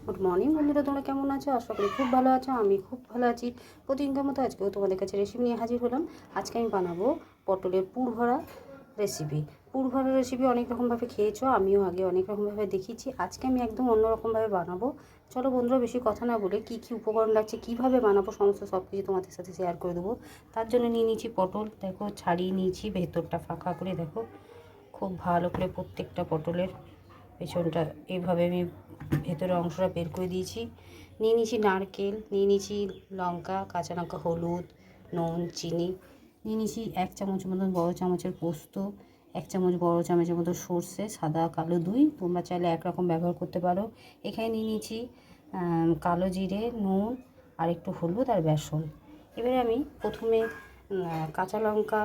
Good morning বন্ধুরা, তোমরা কেমন আছো? আশা করি খুব ভালো আছো। আমি খুব ভালো আছি। প্রতিদিনকার মতো আজকেও তোমাদের কাছে রেসিপি নিয়ে হাজির হলাম। আজকে আমি বানাবো পটলের পুর ভরা রেসিপি। পুর ভরা রেসিপি অনেক রকমভাবে খেয়েছো, আমিও আগে অনেক রকমভাবে দেখিয়েছি। আজকে আমি একদম অন্যরকমভাবে বানাবো। চলো বন্ধুরা, বেশি কথা না বলে কী কী উপকরণ লাগছে, কীভাবে বানাবো, সমস্ত সব কিছু তোমাদের সাথে শেয়ার করে দেবো। তার জন্য নিয়ে নিয়েছি পটল। দেখো, ছাড়িয়ে নিয়েছি, ভেতরটা ফাঁকা করে। দেখো খুব ভালো করে প্রত্যেকটা পটলের পেছনটা এইভাবে আমি ভেতরের অংশটা বের করে দিয়েছি। নিয়ে নিয়েছি নারকেল, নিয়ে নিয়েছি লঙ্কা, কাঁচা লঙ্কা, হলুদ, নুন, চিনি। নিয়ে নিয়েছি 1 চামচ মতন বড়ো চামচের পোস্ত, 1 চামচ বড়ো চামচের মতো সর্ষে, সাদা কালো দুই, তোমরা চাইলে একরকম ব্যবহার করতে পারো। এখানে নিয়ে নিয়েছি কালো জিরে, নুন আর একটু হলুদ আর বেসন। এবারে আমি প্রথমে কাঁচা লঙ্কা,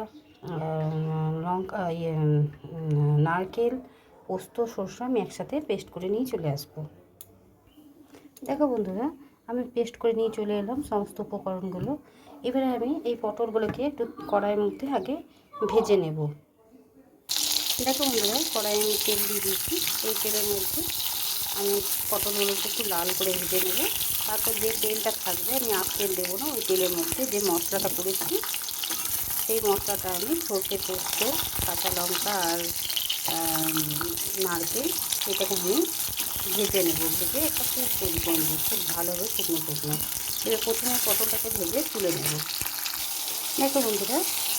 নারকেল, পোস্ত, সরষে আমি একসাথে পেস্ট করে নিয়ে চলে আসবো। দেখো বন্ধুরা, আমি পেস্ট করে নিয়ে চলে এলাম সমস্ত উপকরণগুলো। এবারে আমি এই পটলগুলোকে একটু কড়াইয়ের মধ্যে আগে ভেজে নেব। দেখো বন্ধুরা, কড়াইয়ে আমি তেল দিয়ে দিয়েছি। এই তেলের মধ্যে আমি পটলগুলোকে একটু লাল করে ভেজে নেব। তারপর যে তেলটা থাকবে, আমি আর তেল দেবো না, ওই তেলের মধ্যে যে মশলাটা করেছি সেই মশলাটা আমি সর্ষে, পোস্ত, কাঁচা লঙ্কা আর নারকেল, এটাকে আমি ভেজে নেব। ভেজে একটা পুর তৈরি করে নেব খুব ভালোভাবে, শুকনো শুকনো। এবার প্রথমে পটলটাকে ভেজে তুলে নেব। দেখো বন্ধুরা,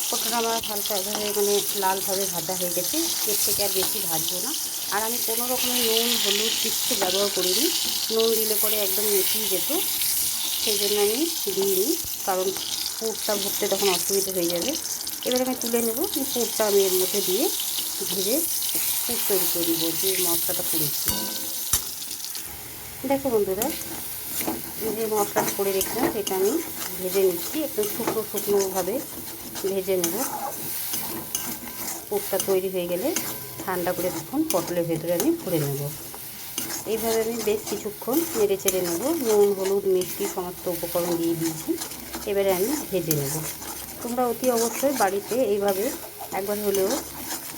পটলটা আমার হালকাভাবে লালভাবে ভাজা হয়ে গেছে। এর থেকে আর বেশি ভাজবো না। আর আমি কোনো রকমের নুন, হলুদ কিচ্ছু ব্যবহার করিনি। নুন দিলে পরে একদম মিশিয়ে যেত, সেই জন্য আমি দিইনি, কারণ পুরটা ভরতে তখন অসুবিধা হয়ে যাবে। এবার আমি তুলে নেব। পুরটা আমি এর মধ্যে দিয়ে ভেজে পুর তৈরি করে নেব, যে মশলাটা করেছি। দেখো বন্ধুরা, যে মশলাটা করে রেখেছিলাম সেটা আমি ভেজে নিচ্ছি, একটু শুকনো শুকনোভাবে ভেজে নেব। পুরটা তৈরি হয়ে গেলে ঠান্ডা করে তখন পটলের ভেতরে আমি ভরে নেব। এইভাবে আমি বেশ কিছুক্ষণ নেড়ে চেড়ে নেব। নুন, হলুদ, মিষ্টি সমস্ত উপকরণ দিয়ে দিয়েছি। এবারে আমি ভেজে নেব। তোমরা অতি অবশ্যই বাড়িতে এইভাবে একবার হলেও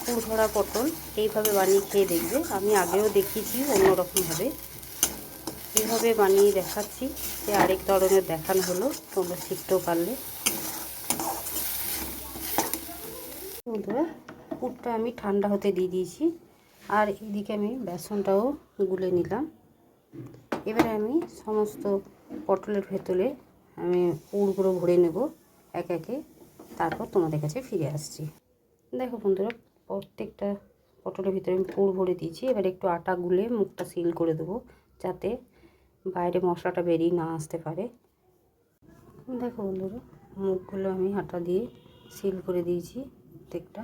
পুর ভরা পটল এইভাবে বানিয়ে খেয়ে দেখবে। আমি আগেও দেখিয়েছি অন্যরকমভাবে, এইভাবে বানিয়ে দেখাচ্ছি, যে আরেক ধরনের দেখানো হলো, তোমরা শিখতেও পারলে। বন্ধুরা, পুরটা আমি ঠান্ডা হতে দিয়ে দিয়েছি, আর এদিকে আমি বেসনটাও গুলে নিলাম। এবারে আমি সমস্ত পটলের ভেতরে আমি পুরগুলো ভরে নেব এক একে, তারপর তোমাদের কাছে ফিরে আসছি। দেখো বন্ধুরা, প্রত্যেকটা পটলের ভিতরে আমি পুর ভরে দিয়েছি। এবার একটু আটা গুলে মুখটা সিল করে দেবো, যাতে বাইরে মশলাটা বেরিয়ে না আসতে পারে। দেখো বন্ধুরা, মুখগুলো আমি আটা দিয়ে সিল করে দিয়েছি প্রত্যেকটা।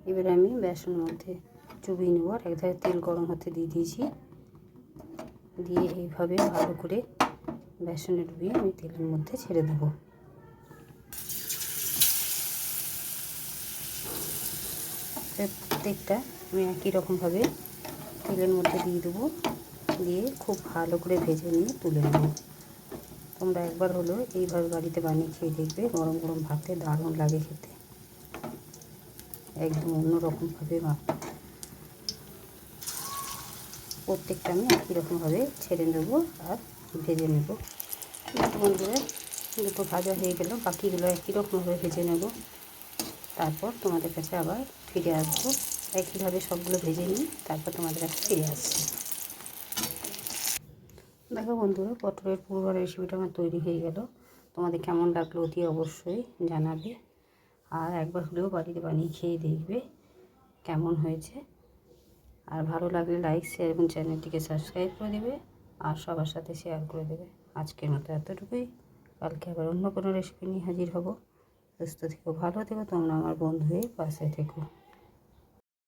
এবারে আমি বেসনের মধ্যে চুবিয়ে নেব, আর এক ধারে তেল গরম হতে দিয়ে দিয়েছি। দিয়ে এইভাবে ভালো করে বেসনে ডুবিয়ে আমি তেলের মধ্যে ছেড়ে দেবো। প্রত্যেকটা আমি একই রকমভাবে তেলের মধ্যে দিয়ে দেবো, দিয়ে খুব ভালো করে ভেজে নিয়ে তুলে নেব। তোমরা একবার হলো এইভাবে বাড়িতে বানিয়ে খেয়ে দেখবে, গরম গরম ভাতে দারুণ লাগে খেতে, একদম অন্যরকমভাবে। প্রত্যেকটা আমি একই রকমভাবে ছেড়ে নেব আর ভেজে নেব। বন্ধুরা, দুটো ভাজা হয়ে গেল, বাকিগুলো একই রকমভাবে ভেজে নেব। তারপর তোমাদের কাছে আবার ফিরে আসবো। একইভাবে সবগুলো ভেজে নিই, তারপর তোমাদের কাছে ফিরে আসছি। দেখো বন্ধুরা, পটলের পুর ভরা রেসিপিটা আমার তৈরি হয়ে গেল। তোমাদের কেমন লাগলো অতি অবশ্যই জানাবে, আর একবার হলেও বাড়িতে বানিয়ে খেয়ে দেখবে কেমন হয়েছে। আর ভালো লাগলে লাইক, শেয়ার এবং চ্যানেলটিকে সাবস্ক্রাইব করে দেবে, আর সবার সাথে শেয়ার করে দেবে। আজকের মতো এতটুকুই। কালকে আবার অন্য কোনো রেসিপি নিয়ে হাজির হব। সুস্থ থেকো, ভালো থেকো, তোমরা আমার বন্ধু হয়ে পাশে থেকো।